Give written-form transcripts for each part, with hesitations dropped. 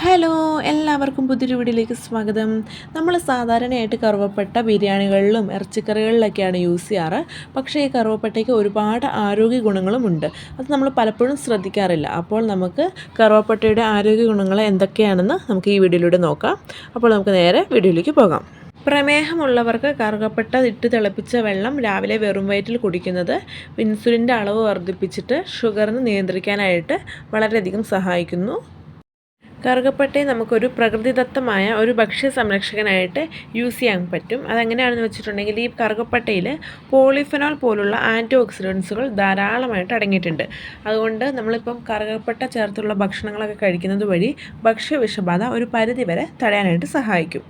Hello, എല്ലാവർക്കും പുതിയൊരു വീഡിയോയിലേക്ക് സ്വാഗതം. നമ്മൾ സാധാരണയായിട്ട് കറുവപ്പട്ട ബിരിയാണികളിലും ഇറച്ചിക്കറികളിലൊക്കെയാണ് യൂസ് ചെയ്യാറ്. പക്ഷേ ഈ കറുവപ്പട്ടയ്ക്ക് ഒരുപാട് ആരോഗ്യ ഗുണങ്ങളുമുണ്ട്. അത് നമ്മൾ പലപ്പോഴും ശ്രദ്ധിക്കാറില്ല. അപ്പോൾ നമുക്ക് കറുവപ്പട്ടയുടെ ആരോഗ്യ ഗുണങ്ങൾ എന്തൊക്കെയാണെന്ന് നമുക്ക് ഈ വീഡിയോയിലൂടെ നോക്കാം. അപ്പോൾ നമുക്ക് നേരെ വീഡിയോയിലേക്ക് പോകാം. പ്രമേഹമുള്ളവർക്ക് കറുകപ്പട്ട ഇട്ട് തിളപ്പിച്ച വെള്ളം രാവിലെ വെറും വയറ്റിൽ കുടിക്കുന്നത് ഇൻസുലിൻ്റെ അളവ് വർദ്ധിപ്പിച്ചിട്ട് ഷുഗറിന് നിയന്ത്രിക്കാനായിട്ട് വളരെയധികം സഹായിക്കുന്നു. കറുകപ്പട്ടയെ നമുക്കൊരു പ്രകൃതിദത്തമായ ഒരു ഭക്ഷ്യ സംരക്ഷകനായിട്ട് യൂസ് ചെയ്യാൻ പറ്റും. അതെങ്ങനെയാണെന്ന് വെച്ചിട്ടുണ്ടെങ്കിൽ ഈ കറുകപ്പട്ടയിൽ പോളിഫെനോൾ പോലുള്ള ആൻറ്റി ഓക്സിഡൻസുകൾ ധാരാളമായിട്ട് അടങ്ങിയിട്ടുണ്ട്. അതുകൊണ്ട് നമ്മളിപ്പം കറുകപ്പട്ട ചേർത്തുള്ള ഭക്ഷണങ്ങളൊക്കെ കഴിക്കുന്നത് വഴി ഭക്ഷ്യ വിഷബാധ ഒരു പരിധിവരെ തടയാനായിട്ട് സഹായിക്കും.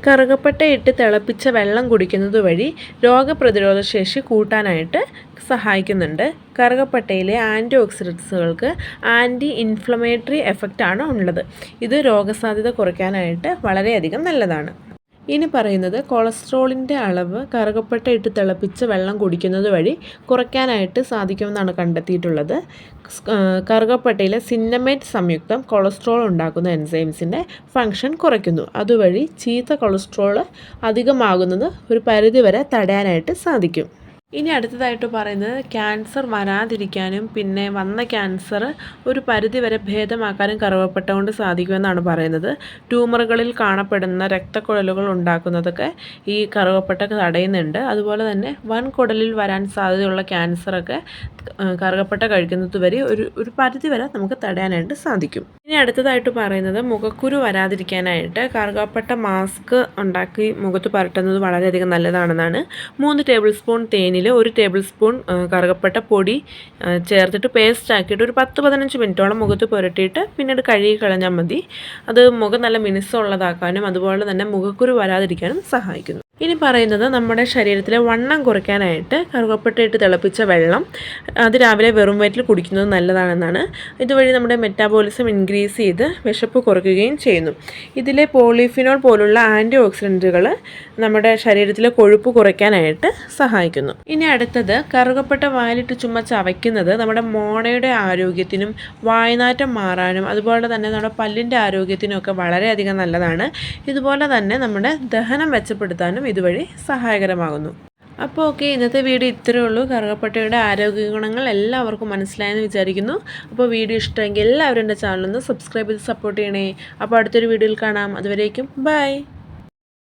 കറുകപ്പട്ട ഇട്ട് തിളപ്പിച്ച വെള്ളം കുടിക്കുന്നത് വഴി രോഗപ്രതിരോധ ശേഷി കൂട്ടാനായിട്ട് സഹായിക്കുന്നുണ്ട്. കറുകപ്പട്ടയിലെ ആൻറ്റി ഓക്സിഡൻസുകൾക്ക് ആൻറ്റി ഇൻഫ്ലമേറ്ററി എഫക്റ്റാണ് ഉള്ളത്. ഇത് രോഗസാധ്യത കുറയ്ക്കാനായിട്ട് വളരെയധികം നല്ലതാണ്. ഇനി പറയുന്നത് കൊളസ്ട്രോളിൻ്റെ അളവ് കറുകപ്പട്ട ഇട്ട് തിളപ്പിച്ച് വെള്ളം കുടിക്കുന്നത് വഴി കുറയ്ക്കാനായിട്ട് സാധിക്കുമെന്നാണ് കണ്ടെത്തിയിട്ടുള്ളത്. കറുകപ്പട്ടയിലെ സിന്നമേറ്റ് സംയുക്തം കൊളസ്ട്രോൾ ഉണ്ടാക്കുന്ന എൻസൈംസിൻ്റെ ഫങ്ഷൻ കുറയ്ക്കുന്നു. അതുവഴി ചീത്ത കൊളസ്ട്രോൾ അധികമാകുന്നത് ഒരു പരിധിവരെ തടയാനായിട്ട് സാധിക്കും. ഇനി അടുത്തതായിട്ട് പറയുന്നത് ക്യാൻസർ വരാതിരിക്കാനും പിന്നെ വന്ന ക്യാൻസർ ഒരു പരിധിവരെ ഭേദമാക്കാനും കറുവപ്പട്ട കൊണ്ട് സാധിക്കുമെന്നാണ് പറയുന്നത്. ട്യൂമറുകളിൽ കാണപ്പെടുന്ന രക്തക്കുഴലുകൾ ഉണ്ടാക്കുന്നതൊക്കെ ഈ കറുവപ്പട്ട തടയുന്നുണ്ട്. അതുപോലെ തന്നെ വൻകുടലിൽ വരാൻ സാധ്യതയുള്ള ക്യാൻസറൊക്കെ കറുവപ്പട്ട കഴിക്കുന്നത് വരെ ഒരു പരിധിവരെ നമുക്ക് തടയാനായിട്ട് സാധിക്കും. ഇനി അടുത്തതായിട്ട് പറയുന്നത് മുഖക്കുരു വരാതിരിക്കാനായിട്ട് കറുവപ്പട്ട മാസ്ക് ഉണ്ടാക്കി മുഖത്ത് പുരട്ടുന്നത് വളരെയധികം നല്ലതാണെന്നാണ്. 3 ടേബിൾ സ്പൂൺ തേനിൽ 1 ടേബിൾ സ്പൂൺ കറുകപ്പട്ട പൊടി ചേർത്തിട്ട് പേസ്റ്റ് ആക്കിയിട്ട് ഒരു 10-15 മിനിറ്റോളം മുഖത്ത് പുരട്ടിയിട്ട് പിന്നീട് കഴുകി കളഞ്ഞാൽ മതി. അത് മുഖം നല്ല മിനുസമുള്ളതാക്കാനും അതുപോലെ തന്നെ മുഖക്കുരു വരാതിരിക്കാനും സഹായിക്കുന്നു. ഇനി പറയുന്നത് നമ്മുടെ ശരീരത്തിലെ വണ്ണം കുറയ്ക്കാനായിട്ട് കറുകപ്പട്ട ഇട്ട് തിളപ്പിച്ച വെള്ളം അത് രാവിലെ വെറും വയറ്റിൽ കുടിക്കുന്നത് നല്ലതാണെന്നാണ്. ഇതുവഴി നമ്മുടെ മെറ്റാബോളിസം ഇൻക്രീസ് ചെയ്ത് വിശപ്പ് കുറയ്ക്കുകയും ചെയ്യുന്നു. ഇതിലെ പോളിഫിനോൾ പോലുള്ള ആൻറ്റി ഓക്സിഡൻറ്റുകൾ നമ്മുടെ ശരീരത്തിലെ കൊഴുപ്പ് കുറയ്ക്കാനായിട്ട് സഹായിക്കുന്നു. ഇനി അടുത്തത് കറുകപ്പട്ട വായിലിട്ട് ചുമ്മാ ചവയ്ക്കുന്നത് നമ്മുടെ മോണയുടെ ആരോഗ്യത്തിനും വായ്നാറ്റം മാറാനും അതുപോലെ തന്നെ നമ്മുടെ പല്ലിൻ്റെ ആരോഗ്യത്തിനും ഒക്കെ വളരെയധികം നല്ലതാണ്. ഇതുപോലെ തന്നെ നമ്മുടെ ദഹനം മെച്ചപ്പെടുത്താനും ഇതുവഴി സഹായകരമാകുന്നു. അപ്പോൾ ഓക്കെ, ഇന്നത്തെ വീഡിയോ ഇത്രയേ ഉള്ളൂ. കറുകപ്പട്ടയുടെ ആരോഗ്യ ഗുണങ്ങൾ എല്ലാവർക്കും മനസ്സിലായെന്ന് വിചാരിക്കുന്നു. അപ്പോൾ വീഡിയോ ഇഷ്ടമെങ്കിൽ എല്ലാവരും എൻ്റെ ചാനലൊന്ന് സബ്സ്ക്രൈബ് ചെയ്ത് സപ്പോർട്ട് ചെയ്യണേ. അപ്പോൾ അടുത്തൊരു വീഡിയോയിൽ കാണാം. അതുവരേക്കും ബൈ.